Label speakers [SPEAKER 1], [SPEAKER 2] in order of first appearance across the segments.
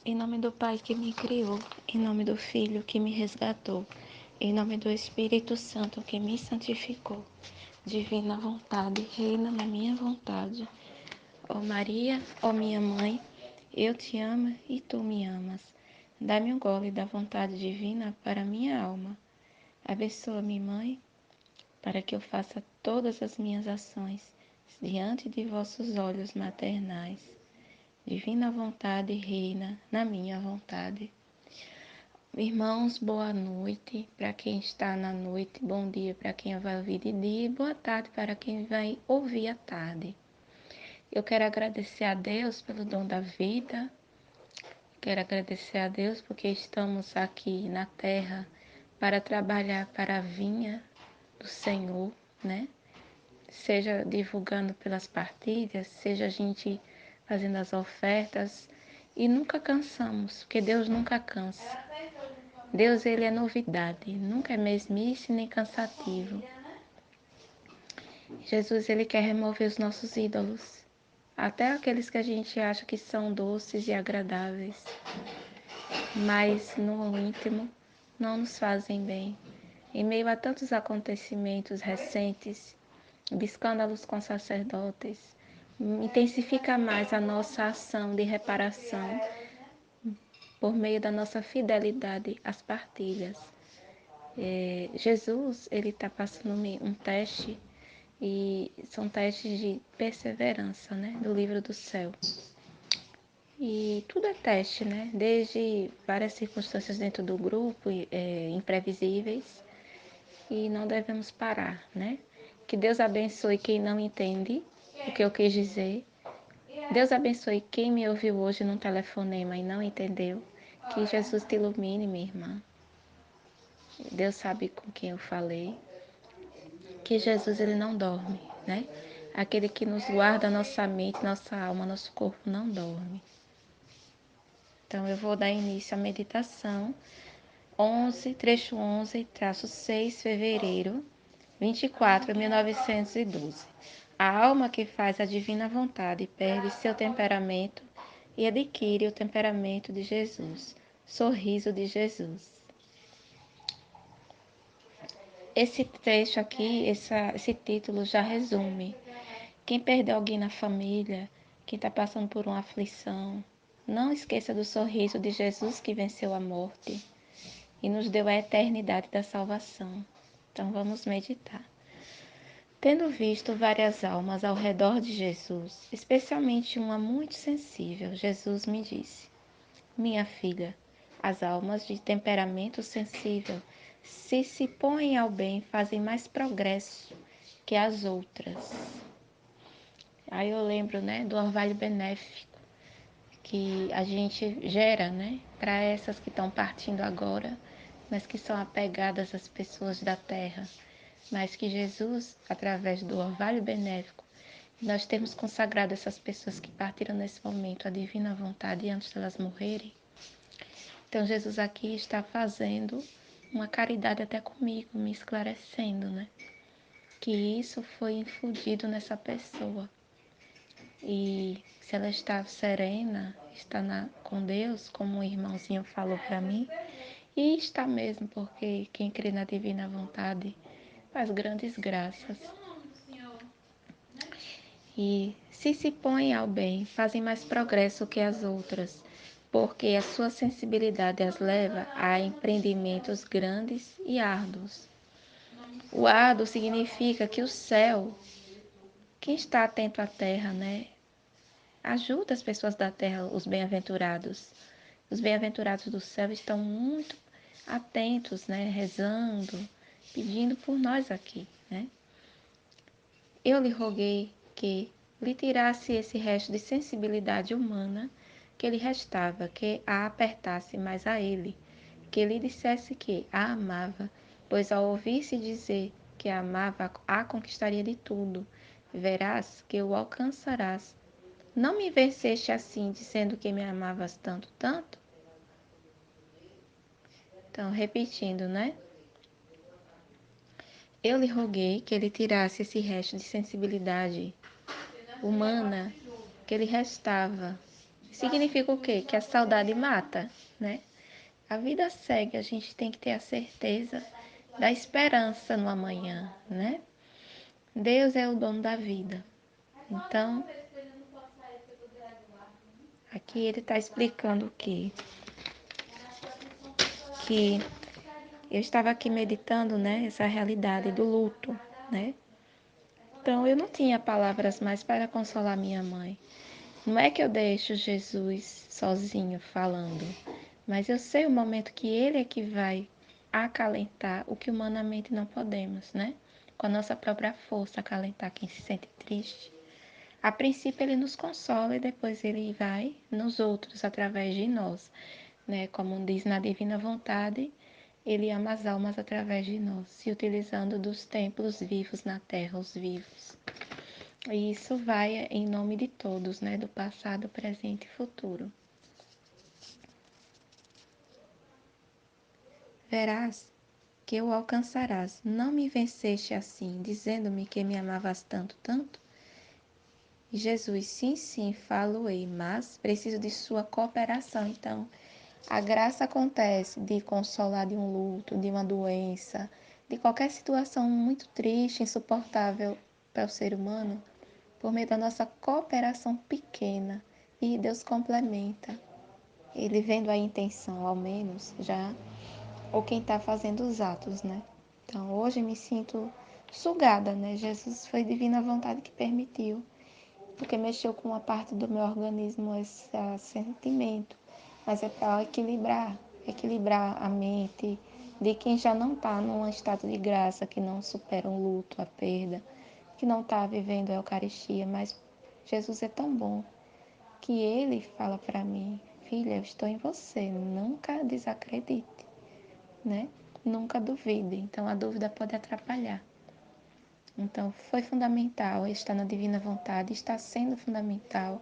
[SPEAKER 1] Em nome do Pai que me criou, em nome do Filho que me resgatou, em nome do Espírito Santo que me santificou. Divina vontade, reina na minha vontade. Ó Maria, ó minha mãe, eu te amo e tu me amas. Dá-me um gole da vontade divina para minha alma. Abençoa-me, Mãe, para que eu faça todas as minhas ações diante de vossos olhos maternais. Divina vontade reina na minha vontade. Irmãos, boa noite para quem está na noite, bom dia para quem vai ouvir de dia e boa tarde para quem vai ouvir à tarde. Eu quero agradecer a Deus pelo dom da vida, quero agradecer a Deus porque estamos aqui na terra para trabalhar para a vinha do Senhor, né? Seja divulgando pelas partilhas, seja a gente fazendo as ofertas e nunca cansamos, porque Deus nunca cansa. Deus, ele é novidade, nunca é mesmice nem cansativo. Jesus, ele quer remover os nossos ídolos, até aqueles que a gente acha que são doces e agradáveis, mas no íntimo não nos fazem bem. Em meio a tantos acontecimentos recentes, de escândalos com sacerdotes, intensifica mais a nossa ação de reparação por meio da nossa fidelidade às partilhas. Jesus, ele está passando um teste, e são testes de perseverança, né, do livro do céu. E tudo é teste, né, desde várias circunstâncias dentro do grupo, imprevisíveis, e não devemos parar, né. Que Deus abençoe quem não entende o que eu quis dizer. Deus abençoe quem me ouviu hoje num telefonema e não entendeu. Que Jesus te ilumine, minha irmã. Deus sabe com quem eu falei. Que Jesus, ele não dorme, né? Aquele que nos guarda nossa mente, nossa alma, nosso corpo não dorme. Então, eu vou dar início à meditação. 11, trecho 11, fevereiro 24, 1912. A alma que faz a divina vontade perde seu temperamento e adquire o temperamento de Jesus. Sorriso de Jesus. Esse trecho aqui, esse título já resume. Quem perdeu alguém na família, quem está passando por uma aflição, não esqueça do sorriso de Jesus que venceu a morte e nos deu a eternidade da salvação. Então vamos meditar. Tendo visto várias almas ao redor de Jesus, especialmente uma muito sensível, Jesus me disse: Minha filha, as almas de temperamento sensível, se põem ao bem, fazem mais progresso que as outras. Aí eu lembro, né, do orvalho benéfico que a gente gera, né, para essas que estão partindo agora, mas que são apegadas às pessoas da terra. Mas que Jesus, através do orvalho benéfico, nós temos consagrado essas pessoas que partiram nesse momento à divina vontade antes de elas morrerem. Então Jesus aqui está fazendo uma caridade até comigo, me esclarecendo, né? Que isso foi infundido nessa pessoa. E se ela está serena, está com Deus, como um irmãozinho falou para mim, e está mesmo, porque quem crê na divina vontade faz grandes graças. E se põem ao bem, fazem mais progresso que as outras, porque a sua sensibilidade as leva a empreendimentos grandes e árduos. O árduo significa que o céu, quem está atento à terra, né, ajuda as pessoas da terra, os bem-aventurados. Os bem-aventurados do céu estão muito atentos, né, rezando, pedindo por nós aqui, né? Eu lhe roguei que lhe tirasse esse resto de sensibilidade humana que lhe restava, que a apertasse mais a ele, que lhe dissesse que a amava, pois ao ouvir-se dizer que a amava, a conquistaria de tudo. Verás que o alcançarás. Não me venceste assim, dizendo que me amavas tanto, tanto? Então, repetindo, né? Eu lhe roguei que ele tirasse esse resto de sensibilidade humana que lhe restava, Significa o quê? Que a saudade mata, né? A vida segue, a gente tem que ter a certeza da esperança no amanhã, né? Deus é o dono da vida. Então, aqui ele está explicando o quê? Que eu estava aqui meditando, né, essa realidade do luto, né? Então, eu não tinha palavras mais para consolar minha mãe. Não é que eu deixo Jesus sozinho falando, mas eu sei o momento que ele é que vai acalentar o que humanamente não podemos, né? Com a nossa própria força, acalentar quem se sente triste. A princípio ele nos consola e depois ele vai nos outros através de nós, né? Como diz na divina vontade, ele ama as almas através de nós, se utilizando dos templos vivos na terra, os vivos. E isso vai em nome de todos, né? Do passado, presente e futuro. Verás que o alcançarás. Não me venceste assim, dizendo-me que me amavas tanto, tanto? E Jesus, sim, sim, falo-ei, mas preciso de sua cooperação. Então, a graça acontece de consolar de um luto, de uma doença, de qualquer situação muito triste, insuportável para o ser humano, por meio da nossa cooperação pequena. E Deus complementa. Ele vendo a intenção, ao menos, já, ou quem está fazendo os atos, né? Então, hoje me sinto sugada, né? Jesus foi divina vontade que permitiu, porque mexeu com uma parte do meu organismo esse sentimento, mas é para equilibrar a mente de quem já não está num estado de graça, que não supera um luto, a perda, que não está vivendo a Eucaristia, mas Jesus é tão bom que ele fala para mim, filha, eu estou em você, nunca desacredite, né? Nunca duvide. Então a dúvida pode atrapalhar. Então foi fundamental estar na divina vontade, está sendo fundamental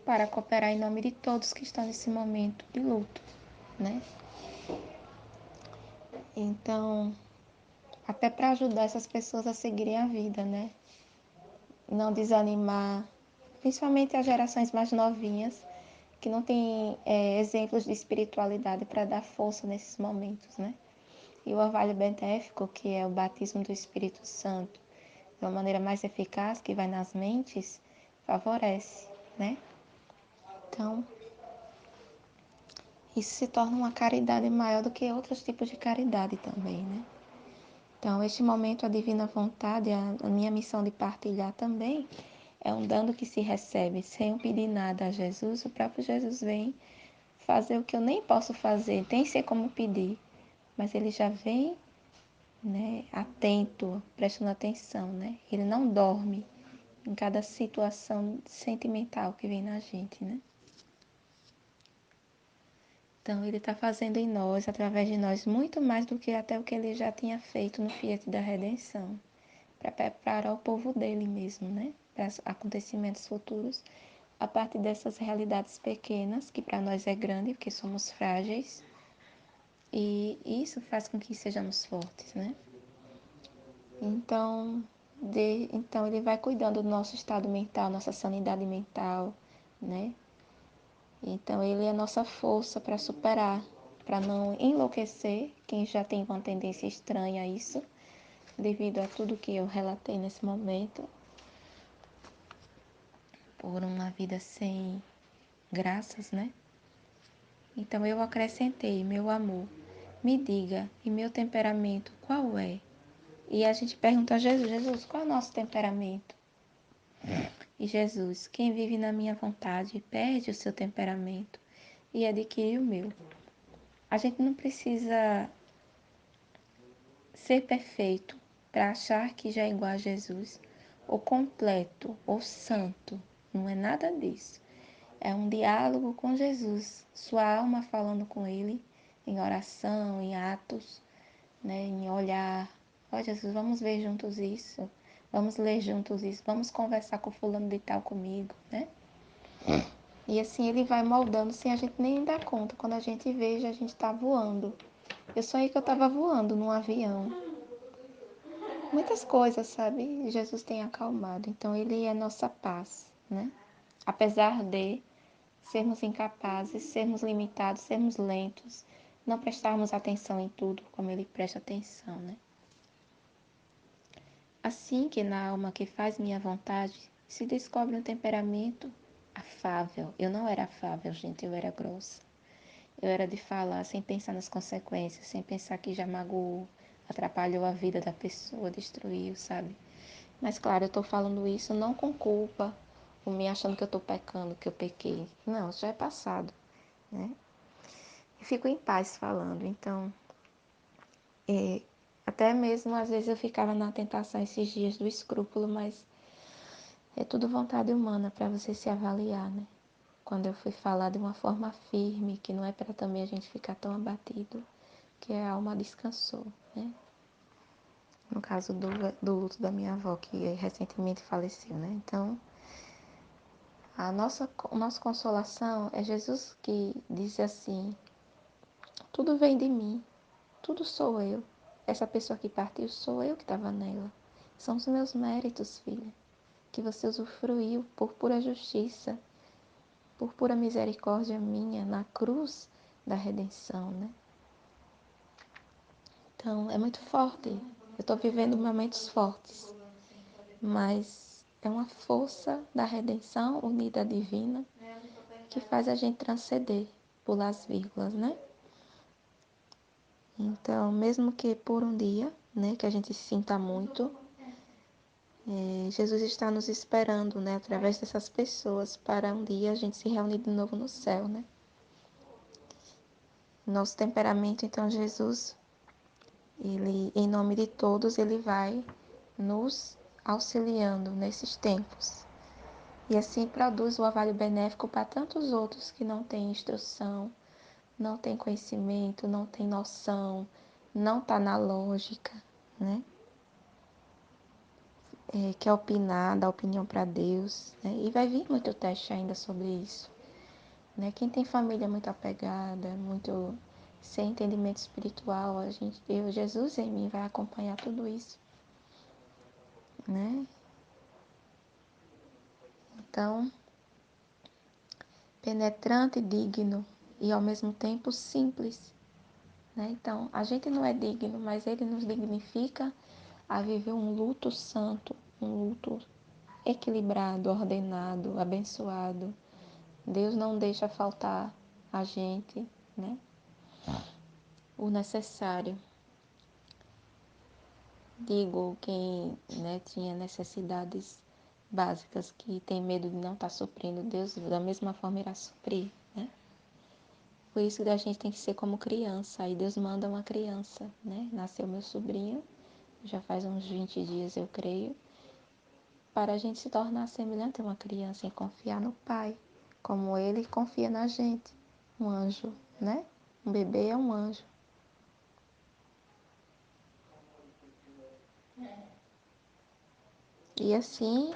[SPEAKER 1] para cooperar em nome de todos que estão nesse momento de luto, né? Então, até para ajudar essas pessoas a seguirem a vida, né? Não desanimar, principalmente as gerações mais novinhas, que não têm exemplos de espiritualidade para dar força nesses momentos, né? E o orvalho benéfico, que é o batismo do Espírito Santo, de uma maneira mais eficaz, que vai nas mentes, favorece, né? Então, isso se torna uma caridade maior do que outros tipos de caridade também, né? Então, este momento, a divina vontade, a minha missão de partilhar também, é um dando que se recebe sem eu pedir nada a Jesus. O próprio Jesus vem fazer o que eu nem posso fazer, nem sei como pedir, mas ele já vem, né, atento, prestando atenção, né? Ele não dorme em cada situação sentimental que vem na gente, né? Então, ele está fazendo em nós, através de nós, muito mais do que até o que ele já tinha feito no Fiat da Redenção, para preparar o povo dele mesmo, né? Para acontecimentos futuros, a partir dessas realidades pequenas, que para nós é grande, porque somos frágeis, e isso faz com que sejamos fortes, né? Então, então ele vai cuidando do nosso estado mental, nossa sanidade mental, né? Então ele é a nossa força para superar, para não enlouquecer, quem já tem uma tendência estranha a isso, devido a tudo que eu relatei nesse momento, por uma vida sem graças, né? Então eu acrescentei, meu amor, me diga, e meu temperamento qual é? E a gente pergunta a Jesus, Jesus, qual é o nosso temperamento? E Jesus, quem vive na minha vontade perde o seu temperamento e adquire o meu. A gente não precisa ser perfeito para achar que já é igual a Jesus, ou completo, ou santo. Não é nada disso. É um diálogo com Jesus, sua alma falando com Ele em oração, em atos, né, em olhar. Ó Jesus, vamos ver juntos isso, vamos ler juntos isso, vamos conversar com fulano de tal comigo, né? E assim ele vai moldando sem a gente nem dar conta. Quando a gente veja, a gente está voando. Eu sonhei que eu estava voando num avião. Muitas coisas, sabe? Jesus tem acalmado. Então ele é nossa paz, né? Apesar de sermos incapazes, sermos limitados, sermos lentos, não prestarmos atenção em tudo como ele presta atenção, né? Assim que na alma que faz minha vontade se descobre um temperamento afável. Eu não era afável, gente, eu era grossa. Eu era de falar sem pensar nas consequências, sem pensar que já magoou, atrapalhou a vida da pessoa, destruiu, sabe? Mas claro, eu tô falando isso não com culpa, ou me achando que eu tô pecando, que eu pequei. Não, isso já é passado, né? E fico em paz falando. Então, é, até mesmo às vezes eu ficava na tentação esses dias do escrúpulo, mas é tudo vontade humana para você se avaliar, né? Quando eu fui falar de uma forma firme, que não é para também a gente ficar tão abatido, que a alma descansou, né? No caso do luto da minha avó, que recentemente faleceu, né? Então, a nossa consolação é Jesus que disse assim: tudo vem de mim, tudo sou eu. Essa pessoa que partiu sou eu que estava nela. São os meus méritos, filha, que você usufruiu por pura justiça, por pura misericórdia minha na cruz da redenção, né? Então, é muito forte. Eu estou vivendo momentos fortes, mas é uma força da redenção unida à divina que faz a gente transcender, pular as vírgulas, né? Então, mesmo que por um dia, né, que a gente sinta muito, Jesus está nos esperando, né, através dessas pessoas, para um dia a gente se reunir de novo no céu, né? Nosso temperamento, então, Jesus, ele, em nome de todos, ele vai nos auxiliando nesses tempos. E assim produz o orvalho benéfico para tantos outros que não têm instrução, não têm conhecimento, não têm noção, não está na lógica, né? Quer opinar, dar opinião para Deus, né? E vai vir muito teste ainda sobre isso, né? Quem tem família muito apegada, muito sem entendimento espiritual, Jesus em mim vai acompanhar tudo isso, né? Então, penetrante, digno e ao mesmo tempo simples, né? Então, a gente não é digno, mas ele nos dignifica a viver um luto santo, um luto equilibrado, ordenado, abençoado. Deus não deixa faltar a gente, né, o necessário. Digo, quem, né, tinha necessidades básicas, que tem medo de não estar suprindo, Deus da mesma forma irá suprir, né? Por isso que a gente tem que ser como criança. Aí Deus manda uma criança, né? Nasceu meu sobrinho, já faz uns 20 dias, eu creio, para a gente se tornar semelhante a uma criança e confiar no Pai, como Ele confia na gente. Um anjo, né? Um bebê é um anjo. E assim,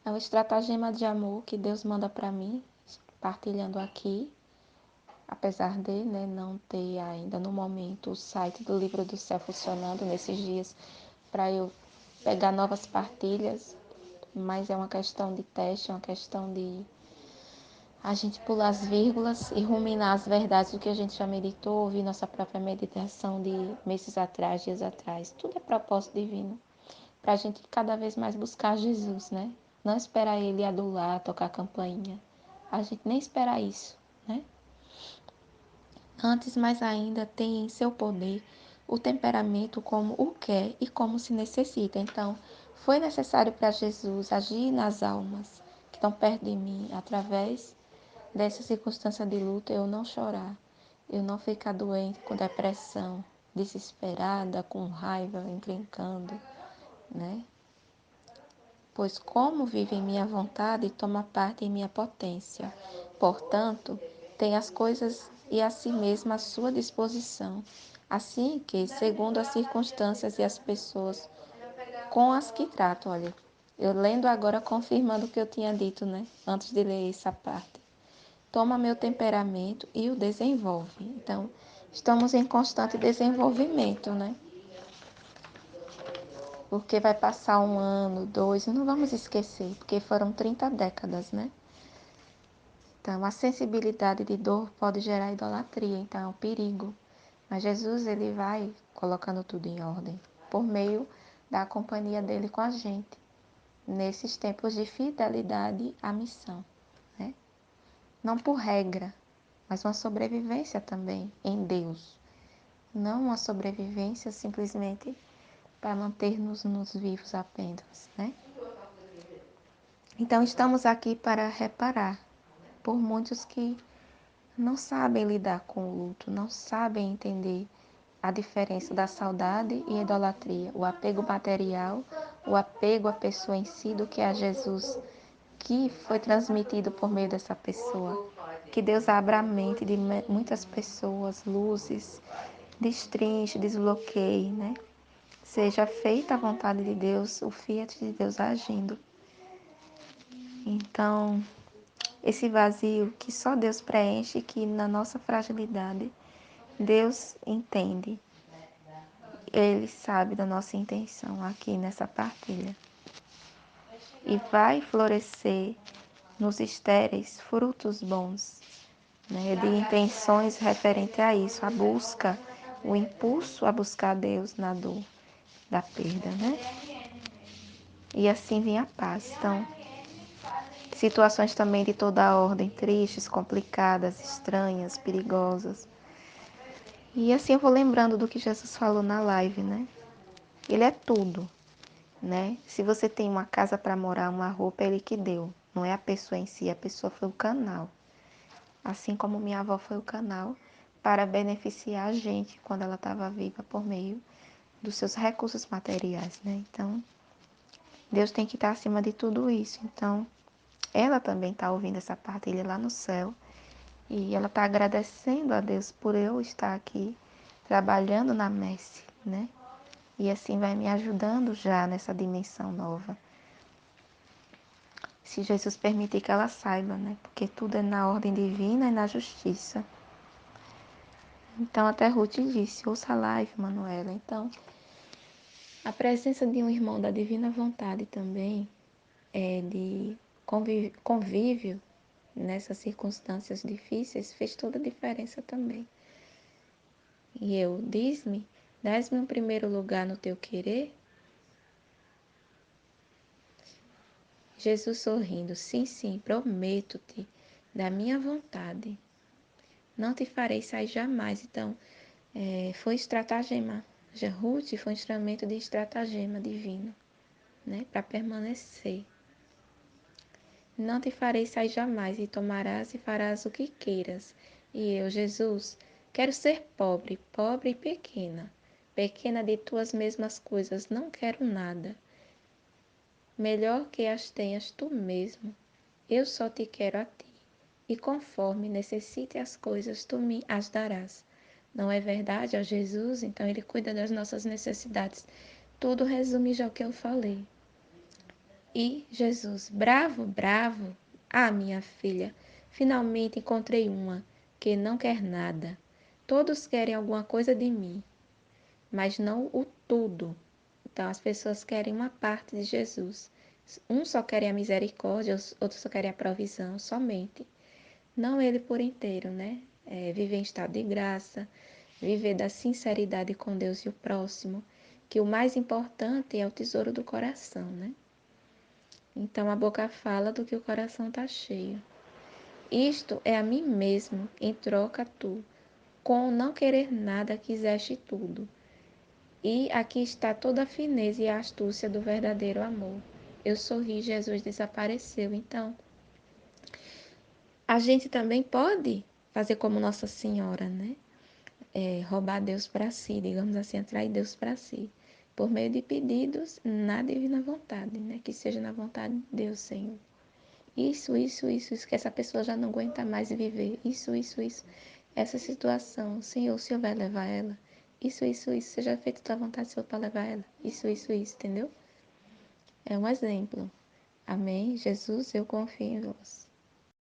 [SPEAKER 1] é um estratagema de amor que Deus manda para mim, partilhando aqui, apesar de, né, não ter ainda no momento o site do Livro do Céu funcionando nesses dias para eu pegar novas partilhas, mas é uma questão de teste, é uma questão de a gente pular as vírgulas e ruminar as verdades do que a gente já meditou, ouvir nossa própria meditação de meses atrás, dias atrás. Tudo é propósito divino, para a gente cada vez mais buscar Jesus, né? Não esperar ele adular, tocar campainha. A gente nem espera isso, né? Antes, mais ainda, tem em seu poder o temperamento como o quer e como se necessita. Então, foi necessário para Jesus agir nas almas que estão perto de mim, através dessa circunstância de luta, eu não chorar, eu não ficar doente com depressão, desesperada, com raiva, encrencando, né? Pois como vive em minha vontade, toma parte em minha potência. Portanto, tem as coisas e a si mesma à sua disposição, assim que, segundo as circunstâncias e as pessoas com as que trato, olha, eu lendo agora confirmando o que eu tinha dito, né, antes de ler essa parte. Toma meu temperamento e o desenvolve. Então, estamos em constante desenvolvimento, né? Porque vai passar um ano, dois, e não vamos esquecer, porque foram 30 décadas, né? Então, a sensibilidade de dor pode gerar idolatria, então é um perigo. Mas Jesus, ele vai colocando tudo em ordem, por meio da companhia dele com a gente, nesses tempos de fidelidade à missão, né? Não por regra, mas uma sobrevivência também em Deus. Não uma sobrevivência simplesmente para manter-nos vivos apenas, né? Então, estamos aqui para reparar por muitos que não sabem lidar com o luto, não sabem entender a diferença da saudade e idolatria, o apego material, o apego à pessoa em si, do que a Jesus, que foi transmitido por meio dessa pessoa. Que Deus abra a mente de muitas pessoas, luzes, destrinche, desbloqueie, né? Seja feita a vontade de Deus, o fiat de Deus agindo. Então, esse vazio que só Deus preenche, que na nossa fragilidade Deus entende. Ele sabe da nossa intenção aqui nessa partilha. E vai florescer nos estéreis frutos bons, né, de intenções referente a isso, a busca, o impulso a buscar Deus na dor da perda, né? E assim vem a paz. Então, situações também de toda a ordem, tristes, complicadas, estranhas, perigosas. E assim eu vou lembrando do que Jesus falou na live, né? Ele é tudo, né? Se você tem uma casa para morar, uma roupa, é ele que deu. Não é a pessoa em si, a pessoa foi o canal. Assim como minha avó foi o canal para beneficiar a gente quando ela estava viva por meio dos seus recursos materiais, né? Então, Deus tem que estar acima de tudo isso. Então, ela também está ouvindo essa partilha lá no céu e ela está agradecendo a Deus por eu estar aqui trabalhando na messe, né? E assim vai me ajudando já nessa dimensão nova. Se Jesus permitir que ela saiba, né? Porque tudo é na ordem divina e na justiça. Então até Ruth disse, ouça a live, Manuela. Então, a presença de um irmão da divina vontade também, de convívio nessas circunstâncias difíceis, fez toda a diferença também. E eu, dás-me um primeiro lugar no teu querer? Jesus sorrindo, sim, sim, prometo-te, da minha vontade. Não te farei sair jamais. Então, foi estratagema. Ruth foi um instrumento de estratagema divino, né, para permanecer. Não te farei sair jamais, e tomarás e farás o que queiras. E eu, Jesus, quero ser pobre, pobre e pequena. Pequena de tuas mesmas coisas, não quero nada. Melhor que as tenhas tu mesmo. Eu só te quero a ti. E conforme necessite as coisas, tu me as darás. Não é verdade, ó Jesus? Então ele cuida das nossas necessidades. Tudo resume já o que eu falei. E Jesus, bravo, bravo. Ah, minha filha, finalmente encontrei uma que não quer nada. Todos querem alguma coisa de mim, mas não o tudo. Então as pessoas querem uma parte de Jesus. Uns só querem a misericórdia, outros só querem a provisão, somente. Não ele por inteiro, né? Viver em estado de graça, viver da sinceridade com Deus e o próximo, que o mais importante é o tesouro do coração, né? Então a boca fala do que o coração está cheio. Isto é a mim mesmo, em troca tu, com não querer nada quiseste tudo. E aqui está toda a fineza e a astúcia do verdadeiro amor. Eu sorri, Jesus desapareceu. Então, a gente também pode fazer como Nossa Senhora, né? Roubar Deus para si, digamos assim, atrair Deus para si, por meio de pedidos na divina vontade, né? Que seja na vontade de Deus, Senhor. Isso, que essa pessoa já não aguenta mais viver. Isso. Essa situação, Senhor, o Senhor vai levar ela. Isso. Seja feita a tua vontade, Senhor, para levar ela. Isso, entendeu? É um exemplo. Amém? Jesus, eu confio em vós.